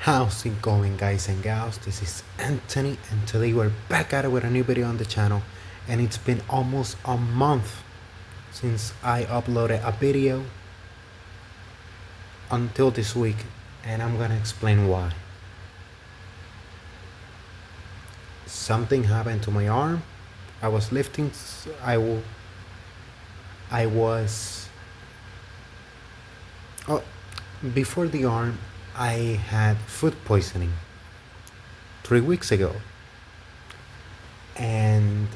How's it going, guys and gals? This is Anthony, and today we're back at it with a new video on the channel. And it's been almost a month since I uploaded a video until this week, and I'm gonna explain why. Something happened to my arm. I was lifting. I was. Oh, before the arm, I had food poisoning 3 weeks ago, and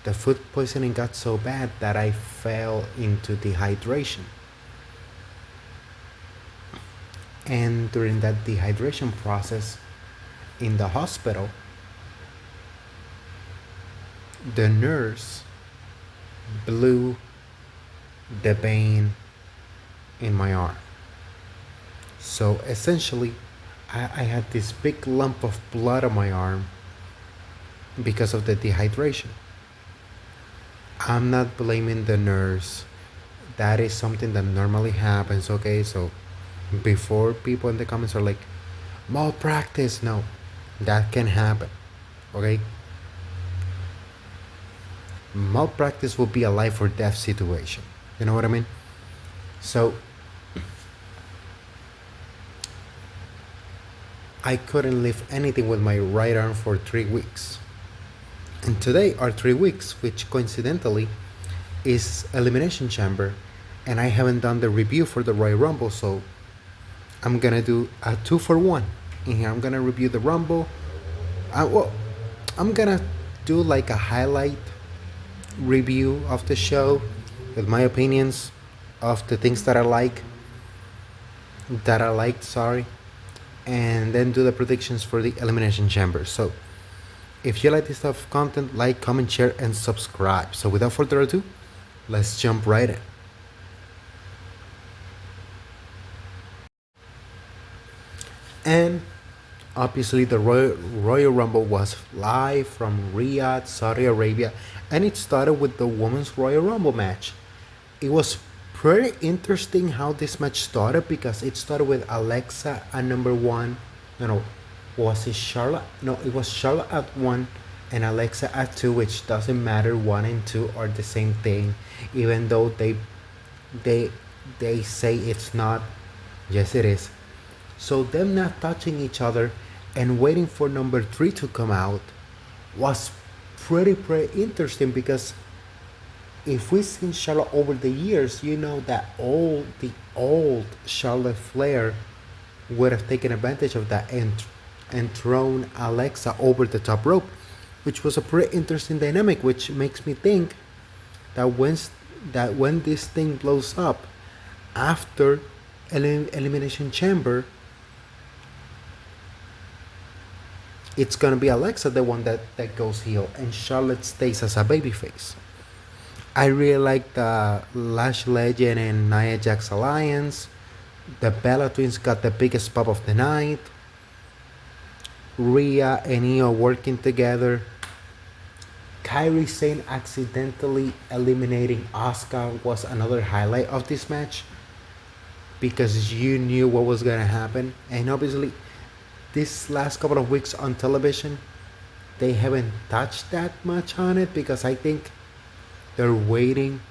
the food poisoning got so bad that I fell into dehydration. And during that dehydration process in the hospital, the nurse blew the vein in my arm. So essentially, I had this big lump of blood on my arm because of the dehydration. I'm not blaming the nurse. That is something that normally happens, okay? So before people in the comments are like, malpractice, no, that can happen, okay? Malpractice will be a life or death situation. You know what I mean? So I couldn't lift anything with my right arm for 3 weeks. And today are 3 weeks, which coincidentally is Elimination Chamber, and I haven't done the review for the Royal Rumble, so I'm gonna do a 2-for-1 in here. I'm gonna review the Rumble. I'm gonna do like a highlight review of the show with my opinions of the things that I liked, sorry, and then do the predictions for the Elimination Chamber. So if you like this type of content, like, comment, share, and subscribe. So without further ado, let's jump right in. And obviously the Royal Rumble was live from Riyadh, Saudi Arabia, and it started with the Women's Royal Rumble match. It was pretty interesting how this match started, because it started with Alexa at number 1. Was it Charlotte? No, it was Charlotte at 1 and Alexa at 2, which doesn't matter. 1 and 2 are the same thing, even though they say it's not. Yes, it is. So them not touching each other and waiting for number 3 to come out was pretty interesting, because if we've seen Charlotte over the years, you know that the old Charlotte Flair would have taken advantage of that and thrown Alexa over the top rope, which was a pretty interesting dynamic, which makes me think that when this thing blows up after Elimination Chamber, it's gonna be Alexa the one that goes heel, and Charlotte stays as a babyface. I really like the Lash Legend and Nia Jax alliance. The Bella Twins got the biggest pop of the night. Rhea and Io working together. Kairi Sane accidentally eliminating Asuka was another highlight of this match, because you knew what was gonna happen. And obviously, this last couple of weeks on television, they haven't touched that much on it, because I think they're waiting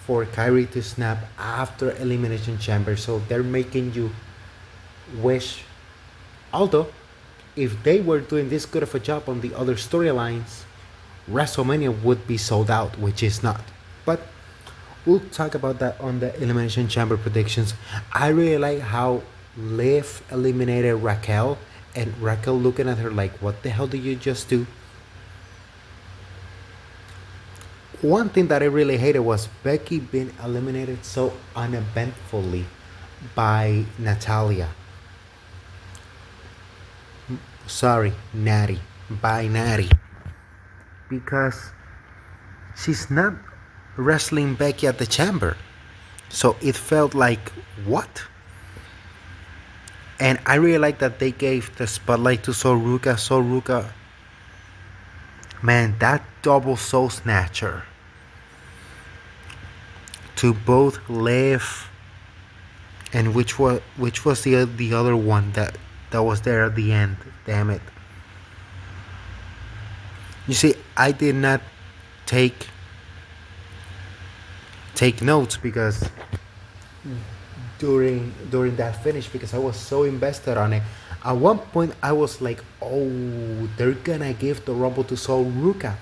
for Kairi to snap after Elimination Chamber, so they're making you wish. Although, if they were doing this good of a job on the other storylines, WrestleMania would be sold out, which is not. But we'll talk about that on the Elimination Chamber predictions. I really like how Liv eliminated Raquel, and Raquel looking at her like, what the hell did you just do? One thing that I really hated was Becky being eliminated so uneventfully by Natalia. Sorry, Natty. By Natty. Because she's not wrestling Becky at the Chamber. So it felt like, what? And I really like that they gave the spotlight to Soruka. Soruka, man, that double soul snatcher to both Liv And which was the other one that was there at the end? Damn it! You see, I did not take take notes because during that finish because I was so invested on it. At one point, I was like, "Oh, they're gonna give the Rumble to Sol Ruka,"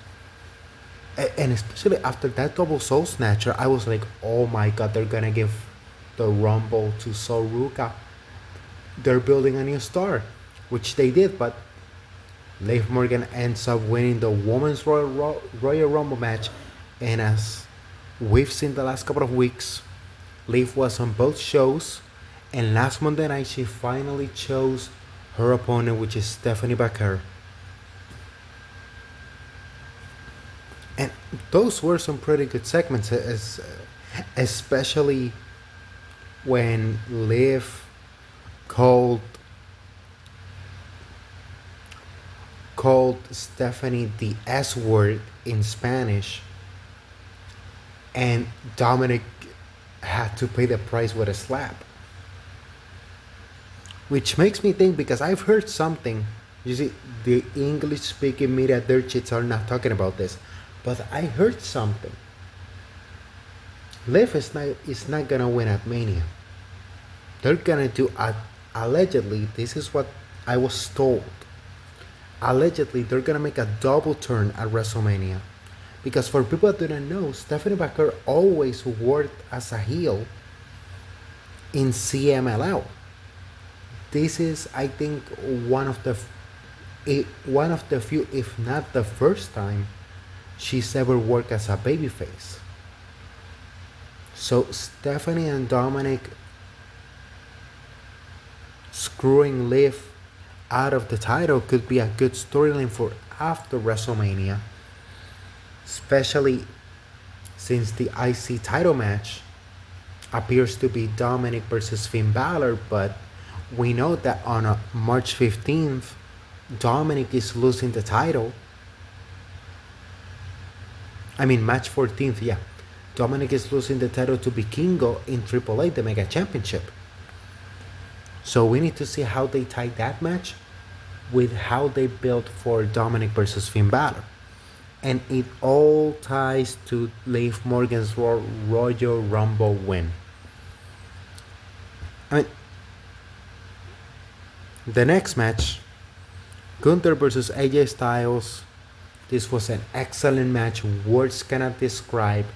and especially after that double Soul Snatcher, I was like, "Oh my God, they're gonna give the Rumble to Sol Ruka. They're building a new star," which they did, but Liv Morgan ends up winning the Women's Royal Rumble match, and as we've seen the last couple of weeks, Liv was on both shows, and last Monday night she finally chose her opponent, which is Stephanie Baker. And those were some pretty good segments, especially when Liv called called Stephanie the S word in Spanish, and Dominic had to pay the price with a slap. Which makes me think because I've heard something. You see, the English speaking media dirt sheets are not talking about this, but I heard something. Liv is not gonna win at Mania. They're gonna do allegedly. This is what I was told. Allegedly, they're gonna make a double turn at WrestleMania, because for people that do not know, Stephanie Baker always worked as a heel in CMLL. This is, I think, one of the few, if not the first time, she's ever worked as a babyface. So Stephanie and Dominic screwing Liv out of the title could be a good storyline for after WrestleMania, especially since the IC title match appears to be Dominic versus Finn Balor, but we know that on March 15th, Dominic is losing the title. I mean, March 14th, yeah. Dominic is losing the title to Vikingo in AAA, the Mega Championship. So we need to see how they tie that match with how they built for Dominic versus Finn Balor. And it all ties to Liv Morgan's Royal Rumble win. I mean, the next match, Gunther versus AJ Styles. This was an excellent match. Words cannot describe.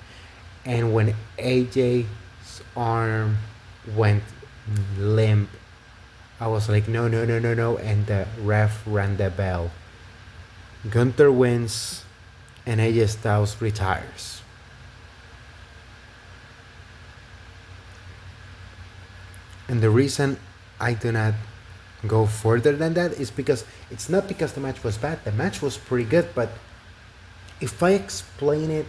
And when AJ's arm went limp, I was like, no, no, no, no, no. And the ref rang the bell. Gunther wins and AJ Styles retires. And the reason I do not go further than that is because it's not because the match was bad. The match was pretty good, but if I explain it,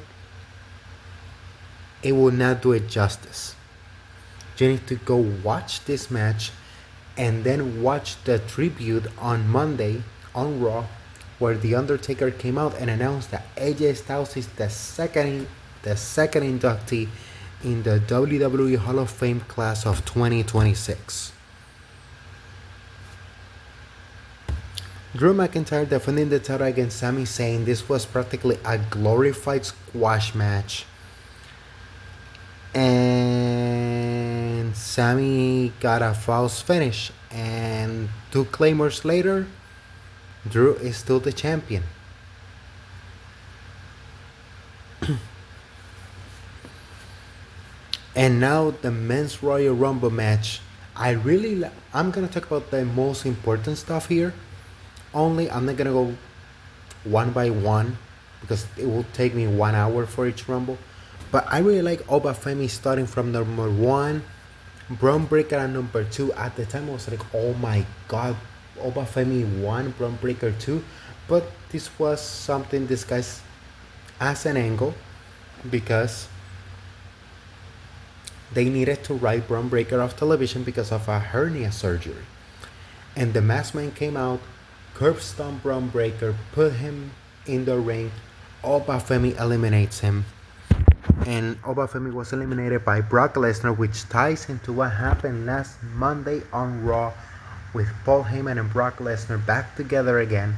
it will not do it justice. You need to go watch this match and then watch the tribute on Monday on Raw, where The Undertaker came out and announced that AJ Styles is the second inductee in the WWE Hall of Fame class of 2026. Drew McIntyre defending the title against Sami Zayn. This was practically a glorified squash match. And Sami got a false finish. And 2 claymores later, Drew is still the champion. And now the Men's Royal Rumble match. I'm gonna talk about the most important stuff here. Only I'm not gonna go one by one because it will take me 1 hour for each Rumble. But I really like Obafemi starting from number 1, Braun Breaker at number 2. At the time I was like, oh my god, Obafemi 1, Braun Breaker 2. But this was something disguised as an angle because they needed to write Braun Breaker off television because of a hernia surgery. And the masked man came out, curb stomp Braun Breaker, put him in the ring. Obafemi eliminates him. And Obafemi was eliminated by Brock Lesnar, which ties into what happened last Monday on Raw with Paul Heyman and Brock Lesnar back together again.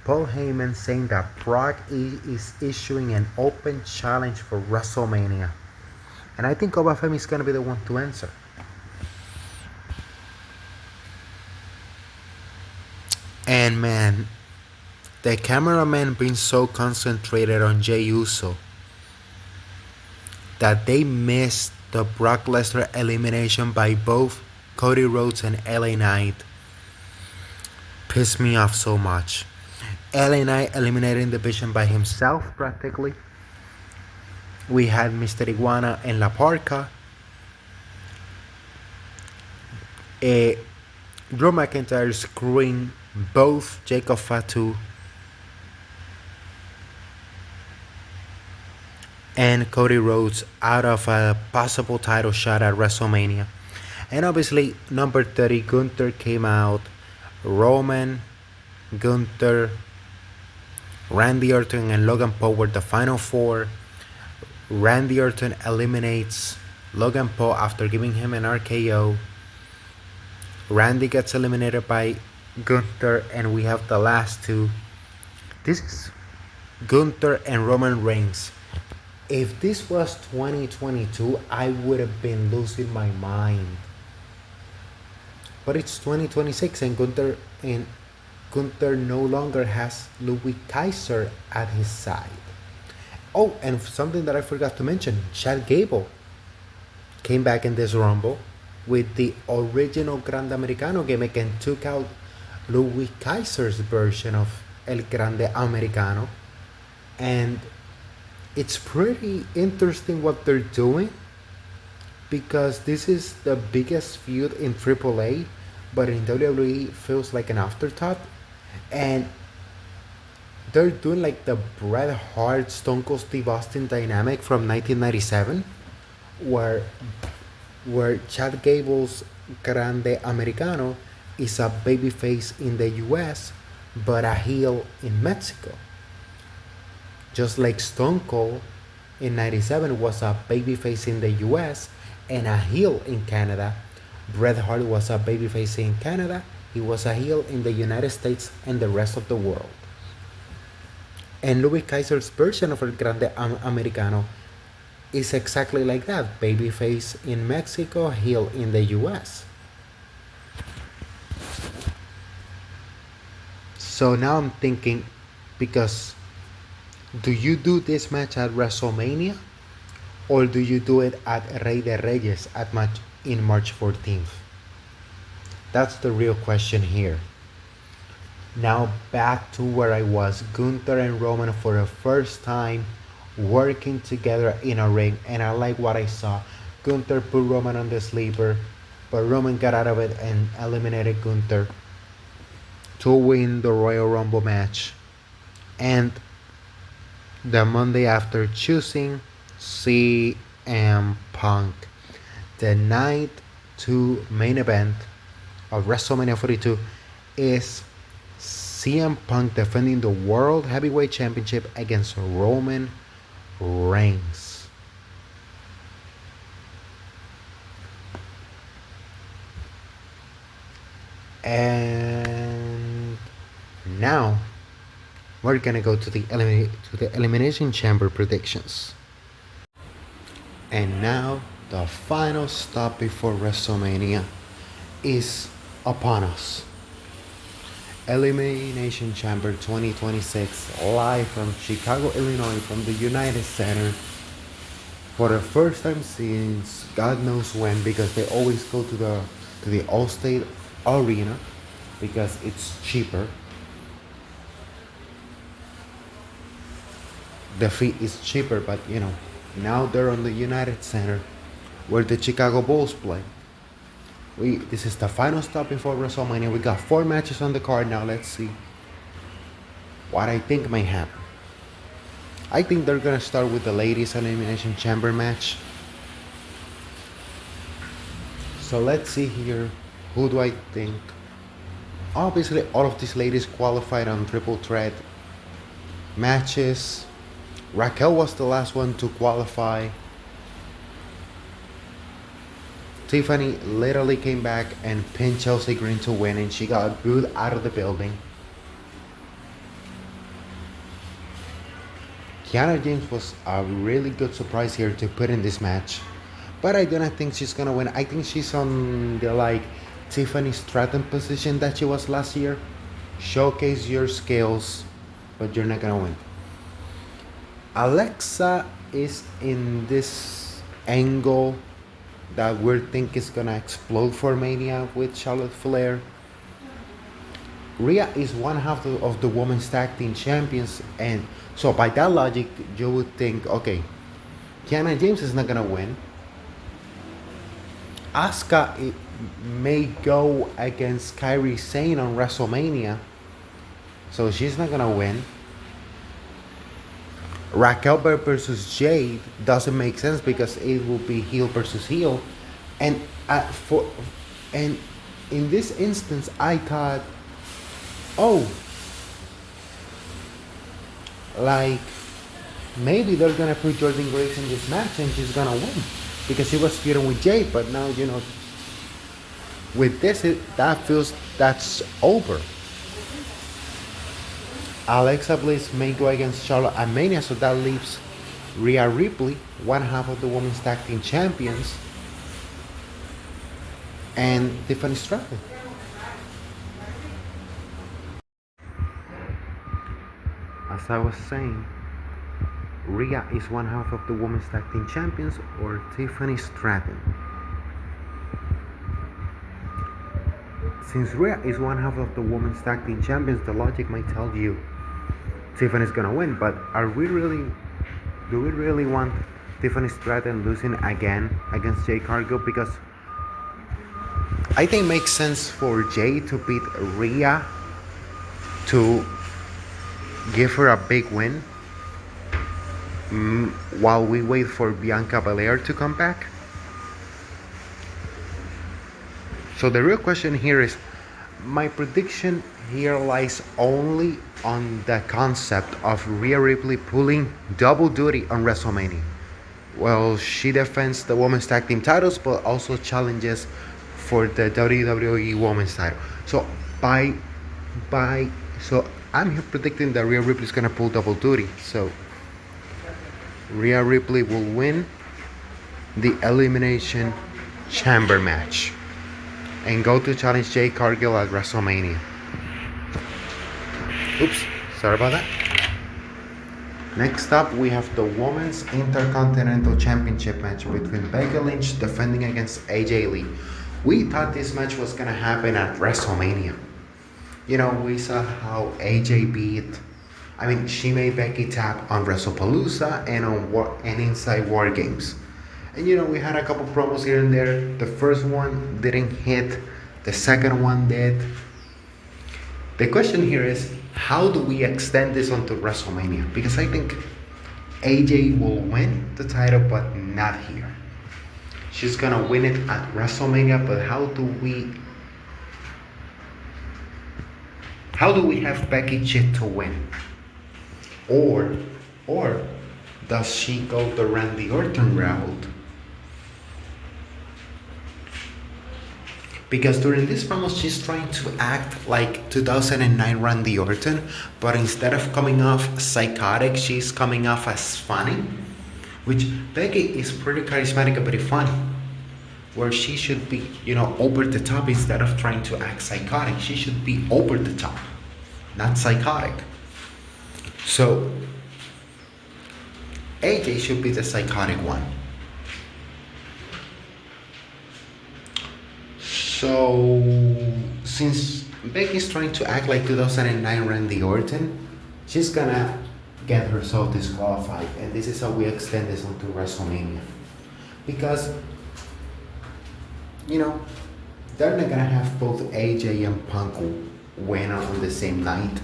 Paul Heyman saying that Brock is issuing an open challenge for WrestleMania. And I think Obafemi is going to be the one to answer. And man, the cameraman being so concentrated on Jey Uso that they missed the Brock Lesnar elimination by both Cody Rhodes and LA Knight pissed me off so much. LA Knight eliminating the division by himself practically. We had Mr. Iguana and La Parca. Drew McIntyre screwing both Jacob Fatu and Cody Rhodes out of a possible title shot at WrestleMania. And obviously, number 30, Gunther came out. Roman, Gunther, Randy Orton, and Logan Paul were the final four. Randy Orton eliminates Logan Paul after giving him an RKO. Randy gets eliminated by Gunther, and we have the last two. This is Gunther and Roman Reigns. If this was 2022, I would have been losing my mind. But it's 2026, and Gunther no longer has Louis Kaiser at his side. Oh, and something that I forgot to mention, Chad Gable came back in this Rumble with the original Grande Americano gimmick and took out Louis Kaiser's version of El Grande Americano. And it's pretty interesting what they're doing, because this is the biggest feud in AAA, but in WWE feels like an afterthought. And they're doing like the Bret Hart Stone Cold Steve Austin dynamic from 1997, where Chad Gable's Grande Americano is a babyface in the US but a heel in Mexico. Just like Stone Cold in 97 was a babyface in the US and a heel in Canada, Bret Hart was a babyface in Canada, he was a heel in the United States and the rest of the world. And Louis Kaiser's version of El Grande Americano is exactly like that, babyface in Mexico, heel in the US. So now I'm thinking, because do you do this match at WrestleMania, or do you do it at Rey de Reyes in March 14th? That's the real question here. Now back to where I was. Gunther and Roman for the first time working together in a ring, and I like what I saw. Gunther put Roman on the sleeper, but Roman got out of it and eliminated Gunther to win the Royal Rumble match. And the Monday after, choosing CM Punk. The night 2 main event of WrestleMania 42 is CM Punk defending the World Heavyweight Championship against Roman Reigns. And now we're gonna go to the Elimination Chamber predictions. And now the final stop before WrestleMania is upon us. Elimination Chamber 2026, live from Chicago, Illinois, from the United Center, for the first time since God knows when, because they always go to the Allstate Arena because it's cheaper. The fee is cheaper, but now they're on the United Center where the Chicago Bulls play. This is the final stop before WrestleMania. We got 4 matches on the card now. Let's see what I think may happen. I think they're gonna start with the ladies Elimination Chamber match. So let's see here. Who do I think? Obviously, all of these ladies qualified on triple threat matches. Raquel was the last one to qualify. Tiffany literally came back and pinned Chelsea Green to win, and she got booed out of the building. Kiana James was a really good surprise here to put in this match, but I do not think she's gonna win. I think she's on the Tiffany Stratton position that she was last year. Showcase your skills, but you're not gonna win. Alexa is in this angle that we think is gonna explode for Mania with Charlotte Flair. Rhea is one half of the women's tag team champions, and so by that logic, you would think, okay, Kiana James is not gonna win. Asuka may go against Kairi Sane on WrestleMania, so she's not gonna win. Raquel versus Jade doesn't make sense because it will be heel versus heel, and and in this instance, I thought, oh, maybe they're gonna put Jordan Grace in this match and she's gonna win because she was feuding with Jade, but now with this that's over. Alexa Bliss may go against Charlotte at Mania, so that leaves Rhea Ripley, one half of the women's tag team champions, and Tiffany Stratton. As I was saying, Rhea is one half of the women's tag team champions or Tiffany Stratton. Since Rhea is one half of the women's tag team champions, the logic might tell you Tiffany's gonna win, but do we really want Tiffany Stratton losing again against Jade Cargill? Because I think it makes sense for Jade to beat Rhea to give her a big win while we wait for Bianca Belair to come back. So the real question here is, my prediction here lies only on the concept of Rhea Ripley pulling double duty on WrestleMania. Well, she defends the women's tag team titles, but also challenges for the WWE women's title. So so I'm here predicting that Rhea Ripley is gonna pull double duty. So Rhea Ripley will win the Elimination Chamber match and go to challenge Jade Cargill at WrestleMania. Oops, sorry about that. Next up, we have the Women's Intercontinental Championship match between Becky Lynch defending against AJ Lee. We thought this match was gonna happen at WrestleMania. We saw how AJ she made Becky tap on WrestlePalooza and Inside War Games. And we had a couple promos here and there. The first one didn't hit, the second one did. The question here is, how do we extend this onto WrestleMania? Because I think AJ will win the title, but not here. She's gonna win it at WrestleMania, but how do we have Becky cheat to win? Or does she go the Randy Orton route? Because during this promo, she's trying to act like 2009 Randy Orton, but instead of coming off psychotic, she's coming off as funny, which Becky is pretty charismatic and pretty funny, where she should be, over the top instead of trying to act psychotic. She should be over the top, not psychotic. So AJ should be the psychotic one. So since Becky's trying to act like 2009 Randy Orton, she's gonna get herself disqualified, and this is how we extend this onto WrestleMania. Because they're not gonna have both AJ and Punk win on the same night.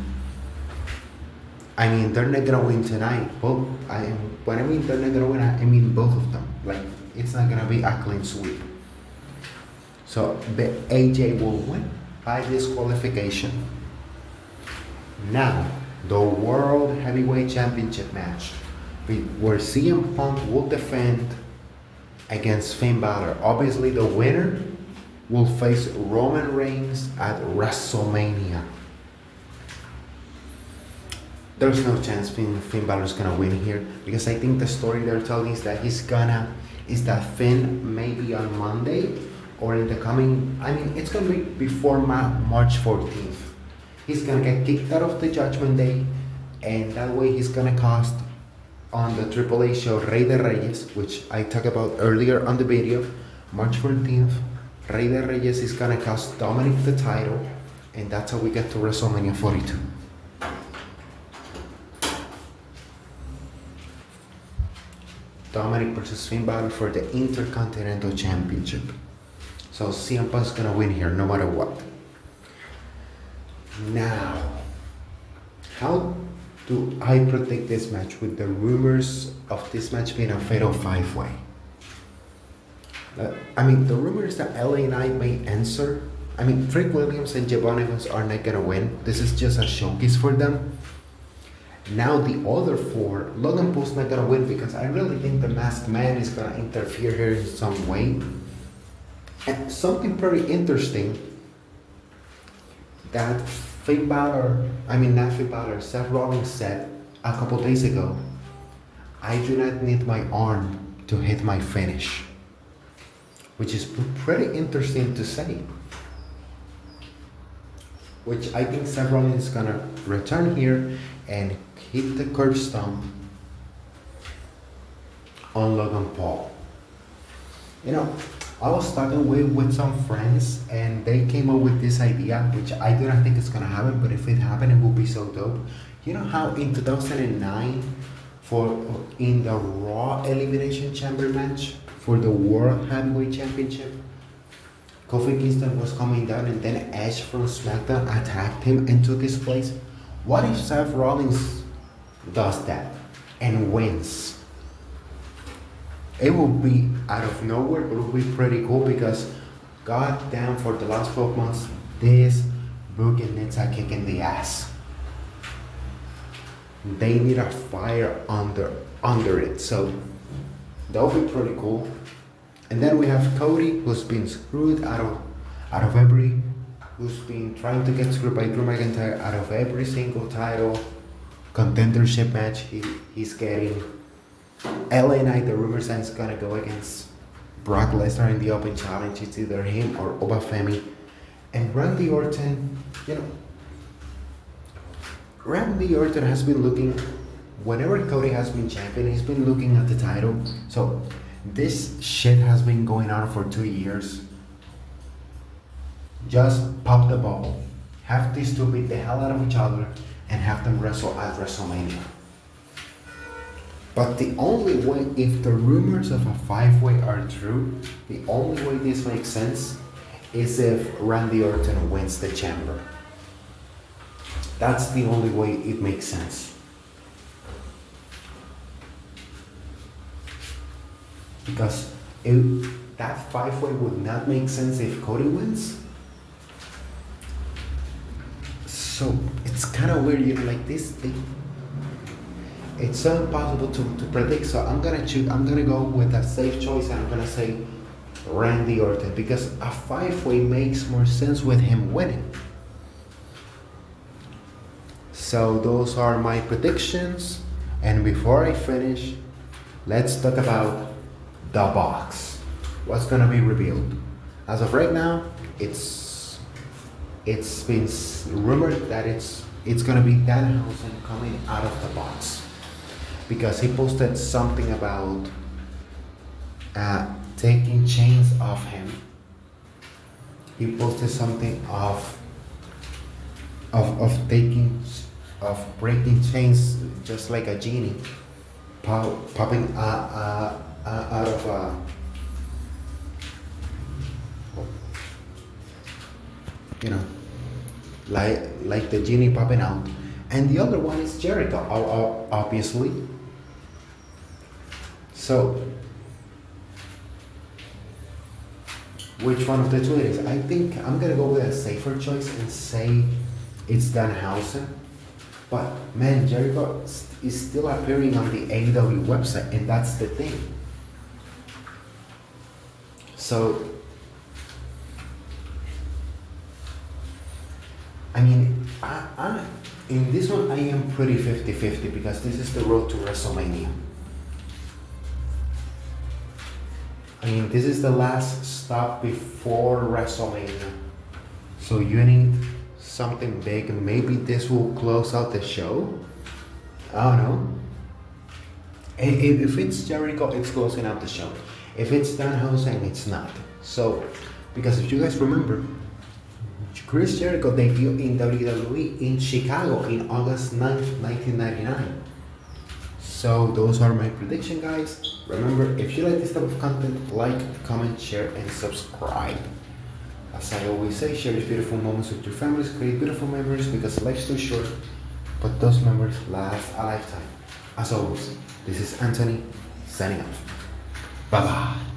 They're not gonna win tonight. When I mean they're not gonna win, I mean both of them. It's not gonna be a clean sweep. So the AJ will win by disqualification. Now, the World Heavyweight Championship match where CM Punk will defend against Finn Balor. Obviously, the winner will face Roman Reigns at WrestleMania. There's no chance Finn Balor's gonna win here because I think the story they're telling is that Finn maybe on Monday or in the coming. I mean, it's gonna be before March 14th. He's gonna get kicked out of the Judgment Day, and that way he's gonna cost on the AAA show Rey de Reyes, which I talked about earlier on the video. March 14th, Rey de Reyes is gonna cost Dominic the title, and that's how we get to WrestleMania 42. Dominic versus Finn Balor for the Intercontinental Championship. So CM Punk's gonna win here no matter what. Now, how do I predict this match with the rumors of this match being a fatal 5-way? The rumor is that LA Knight may answer. Trick Williams and Javon Evans are not gonna win. This is just a showcase for them. Now the other four, Logan Paul's not gonna win because I really think the Masked Man is gonna interfere here in some way. And something pretty interesting that Seth Rollins said a couple days ago, I do not need my arm to hit my finish. Which is pretty interesting to say. Which I think Seth Rollins is gonna return here and hit the curb stomp on Logan Paul. I was talking with some friends and they came up with this idea, which I do not think is gonna happen, but if it happened, it would be so dope. You know how in 2009, in the Raw Elimination Chamber match for the World Heavyweight Championship, Kofi Kingston was coming down and then Edge from SmackDown attacked him and took his place? What if Seth Rollins does that and wins? It will be out of nowhere, but it will be pretty cool because goddamn, for the last 12 months, this booking needs a kick in the ass. They need a fire under it, so that will be pretty cool. And then we have Cody, who's been screwed out of who's been trying to get screwed by Drew McIntyre out of every single title contendership match he's getting. LA Knight, the rumors that he's gonna go against Brock Lesnar in the Open Challenge. It's either him or Obafemi. And Randy Orton, Randy Orton has been looking, whenever Cody has been champion, he's been looking at the title. So this shit has been going on for 2 years. Just pop the bubble. Have these two beat the hell out of each other and have them wrestle at WrestleMania. But the only way, if the rumors of a 5-way are true, the only way this makes sense is if Randy Orton wins the chamber. That's the only way it makes sense. Because that 5-way would not make sense if Cody wins. So it's kind of weird, like this thing. It's so impossible to predict. So I'm gonna go with a safe choice, and I'm gonna say Randy Orton because a 5-way makes more sense with him winning. So those are my predictions. And before I finish, let's talk about the box. What's gonna be revealed? As of right now, it's been rumored that it's gonna be Danhausen coming out of the box. Because he posted something about taking chains off him. He posted something of breaking chains, just like a genie, popping out of like the genie popping out. And the other one is Jericho, obviously. So, which one of the two it is? I think I'm gonna go with a safer choice and say it's Danhausen. But man, Jericho is still appearing on the AEW website, and that's the thing. So, I mean, in this one, I am pretty 50-50 because this is the road to WrestleMania. I mean, this is the last stop before WrestleMania. So you need something big, and maybe this will close out the show. I don't know. If it's Jericho, it's closing out the show. If it's Dan Housen, it's not. So, because if you guys remember, Chris Jericho debuted in WWE in Chicago in August 9th, 1999. So those are my prediction, guys. Remember, if you like this type of content, like, comment, share, and subscribe. As I always say, share these beautiful moments with your families, create beautiful memories, because life's too short, but those memories last a lifetime. As always, this is Anthony, signing off. Bye-bye.